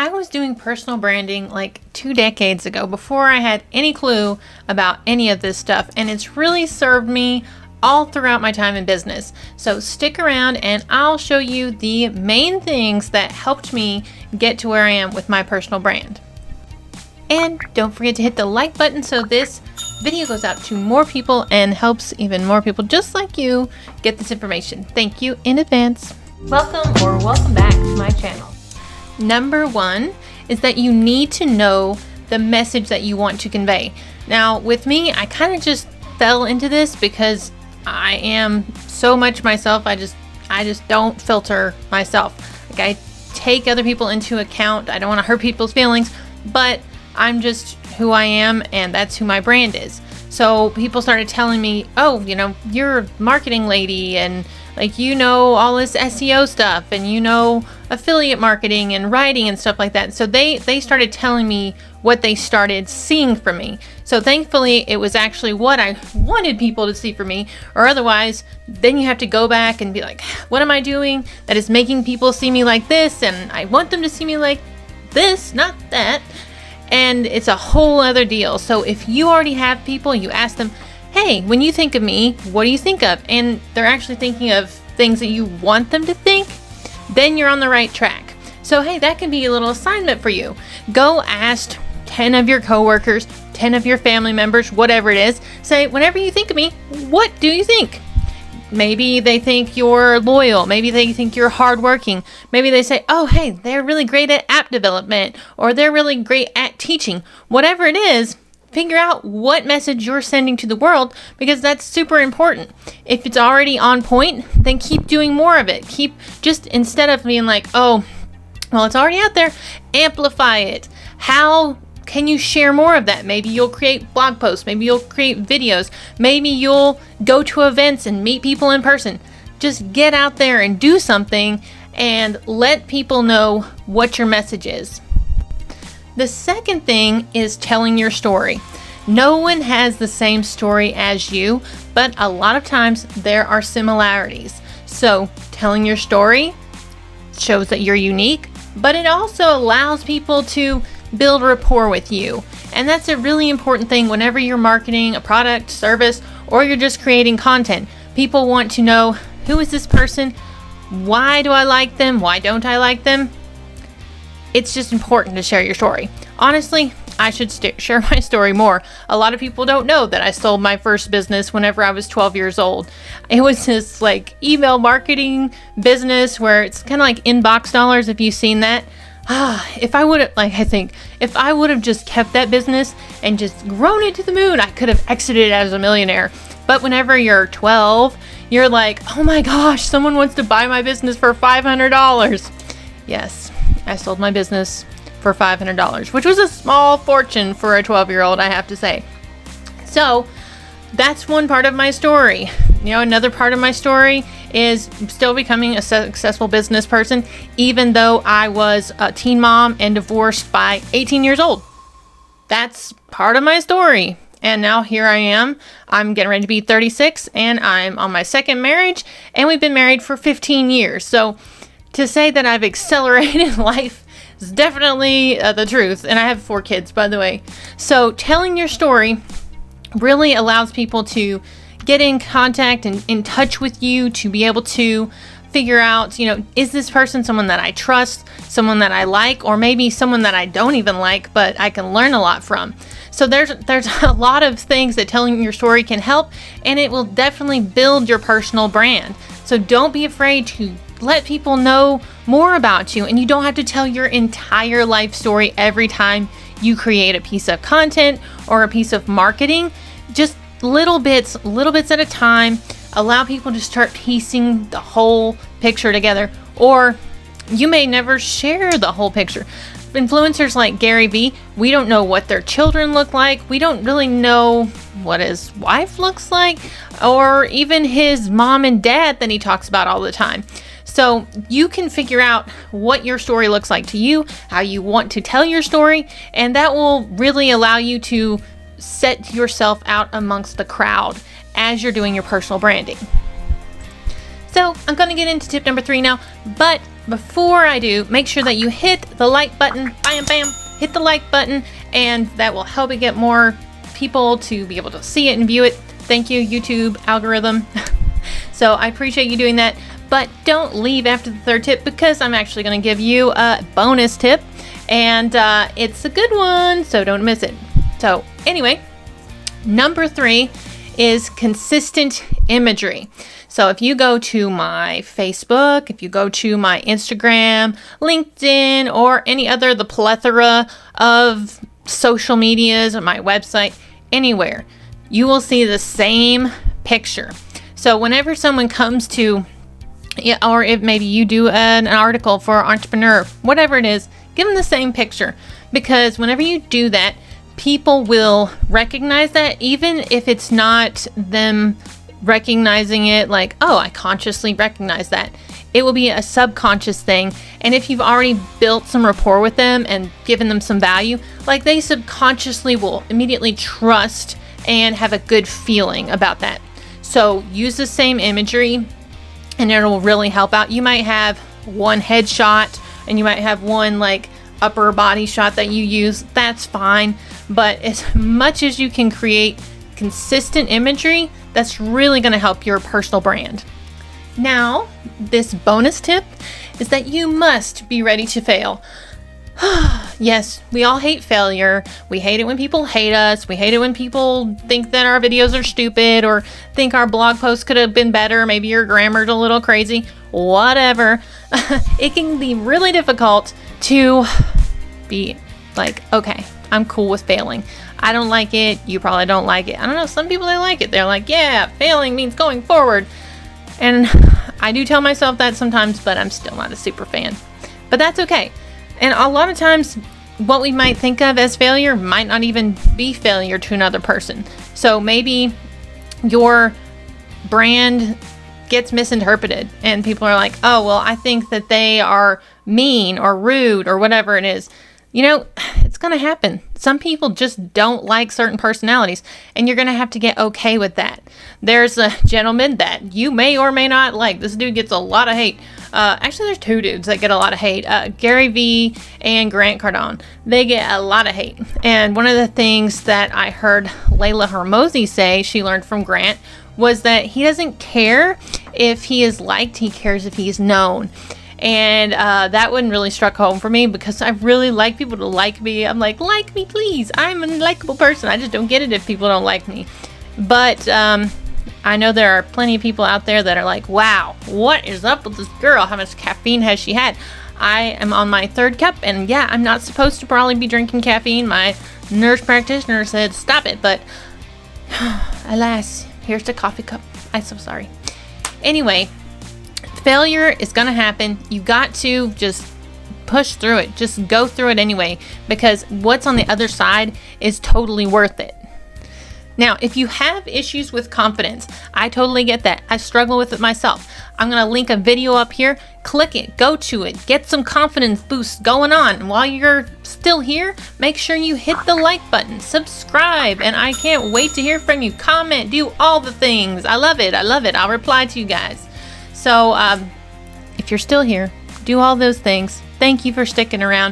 I was doing personal branding like 2 decades ago before I had any clue about any of this stuff, and it's really served me all throughout my time in business. So stick around and I'll show you the main things that helped me get to where I am with my personal brand. And don't forget to hit the like button so this video goes out to more people and helps even more people just like you get this information. Thank you in advance. Welcome back to my channel. Number 1 is that you need to know the message that you want to convey. Now with me, I kind of just fell into this because I am so much myself. I just don't filter myself. Like, I take other people into account. I don't want to hurt people's feelings, but I'm just who I am, and that's who my brand is. So people started telling me, oh, you're a marketing lady, and like, all this SEO stuff, and affiliate marketing and writing and stuff like that. So they started telling me what they started seeing from me. So thankfully it was actually what I wanted people to see from me, or otherwise then you have to go back and be like, what am I doing that is making people see me like this? And I want them to see me like this, not that. And it's a whole other deal. So if you already have people, you ask them, hey, when you think of me, what do you think of? And they're actually thinking of things that you want them to think, then you're on the right track. So hey, that can be a little assignment for you. Go ask 10 of your coworkers, 10 of your family members, whatever it is. Say, whenever you think of me, what do you think? Maybe they think you're loyal. Maybe they think you're hardworking. Maybe they say, oh, hey, they're really great at app development, or they're really great at teaching. Whatever it is, figure out what message you're sending to the world, because that's super important. If it's already on point, then keep doing more of it. Just instead of being like, oh, well, it's already out there, amplify it. How can you share more of that? Maybe you'll create blog posts. Maybe you'll create videos. Maybe you'll go to events and meet people in person. Just get out there and do something and let people know what your message is. The second thing is telling your story. No one has the same story as you, but a lot of times there are similarities. So telling your story shows that you're unique, but it also allows people to build rapport with you. And that's a really important thing whenever you're marketing a product, service, or you're just creating content. People want to know, who is this person? Why do I like them? Why don't I like them? It's just important to share your story. Honestly, I should share my story more. A lot of people don't know that I sold my first business whenever I was 12 years old. It was this like email marketing business where it's kind of like inbox dollars, if you've seen that. If I would have just kept that business and just grown it to the moon, I could have exited as a millionaire. But whenever you're 12, you're like, oh my gosh, someone wants to buy my business for $500. Yes, I sold my business for $500, which was a small fortune for a 12-year-old, I have to say. So that's one part of my story. Another part of my story is still becoming a successful business person, even though I was a teen mom and divorced by 18 years old. That's part of my story. And now here I am. I'm getting ready to be 36, and I'm on my second marriage, and we've been married for 15 years. So to say that I've accelerated life is definitely the truth. And I have 4 kids, by the way. So telling your story really allows people to get in contact and in touch with you, to be able to figure out, is this person someone that I trust, someone that I like, or maybe someone that I don't even like, but I can learn a lot from. So there's a lot of things that telling your story can help, and it will definitely build your personal brand. So don't be afraid to let people know more about you, and you don't have to tell your entire life story every time you create a piece of content or a piece of marketing. Just little bits at a time. Allow people to start piecing the whole picture together, or you may never share the whole picture. Influencers like Gary Vee, we don't know what their children look like. We don't really know what his wife looks like, or even his mom and dad that he talks about all the time. So you can figure out what your story looks like to you, how you want to tell your story, and that will really allow you to set yourself out amongst the crowd as you're doing your personal branding. So I'm going to get into tip number 3 now, but before I do, make sure that you hit the like button. Bam, bam. Hit the like button, and that will help it get more people to be able to see it and view it. Thank you, YouTube algorithm. So I appreciate you doing that. But don't leave after the third tip, because I'm actually going to give you a bonus tip, and it's a good one, so don't miss it. So anyway, number 3 is consistent imagery. So if you go to my Facebook, if you go to my Instagram, LinkedIn, or any other, the plethora of social medias, or my website, anywhere, you will see the same picture. So whenever someone comes to, or if maybe you do an article for Entrepreneur, whatever it is, give them the same picture. Because whenever you do that, people will recognize that, even if it's not them recognizing it like, oh, I consciously recognize that. It will be a subconscious thing. And if you've already built some rapport with them and given them some value, like, they subconsciously will immediately trust and have a good feeling about that. So use the same imagery and it will really help out. You might have one headshot and you might have one like upper body shot that you use. That's fine. But as much as you can create consistent imagery, that's really going to help your personal brand. Now, this bonus tip is that you must be ready to fail. Yes, we all hate failure. We hate it when people hate us. We hate it when people think that our videos are stupid or think our blog post could have been better. Maybe your grammar's a little crazy. Whatever. It can be really difficult to be like, okay, I'm cool with failing. I don't like it. You probably don't like it. I don't know. Some people, they like it. They're like, yeah, failing means going forward. And I do tell myself that sometimes, but I'm still not a super fan. But that's okay. And a lot of times, what we might think of as failure might not even be failure to another person. So maybe your brand gets misinterpreted and people are like, oh, well, I think that they are mean or rude or whatever it is. You know, it's going to happen. Some people just don't like certain personalities, and you're going to have to get okay with that. There's a gentleman that you may or may not like. This dude gets a lot of hate. Actually, there's 2 dudes that get a lot of hate. Gary Vee and Grant Cardone. They get a lot of hate. And one of the things that I heard Layla Hormozi say she learned from Grant was that he doesn't care if he is liked. He cares if he is known. And that one really struck home for me, because I really like people to like me. I'm like me, please. I'm a likable person. I just don't get it if people don't like me. But I know there are plenty of people out there that are like, wow, what is up with this girl? How much caffeine has she had? I am on my 3rd cup, and yeah, I'm not supposed to probably be drinking caffeine. My nurse practitioner said stop it, but alas, here's the coffee cup. I'm so sorry. Anyway, failure is going to happen. You got to just push through it. Just go through it anyway, because what's on the other side is totally worth it. Now, if you have issues with confidence, I totally get that. I struggle with it myself. I'm going to link a video up here. Click it, go to it, get some confidence boosts going on. And while you're still here, make sure you hit the like button, subscribe, and I can't wait to hear from you. Comment, do all the things. I love it. I love it. I'll reply to you guys. So if you're still here, do all those things. Thank you for sticking around.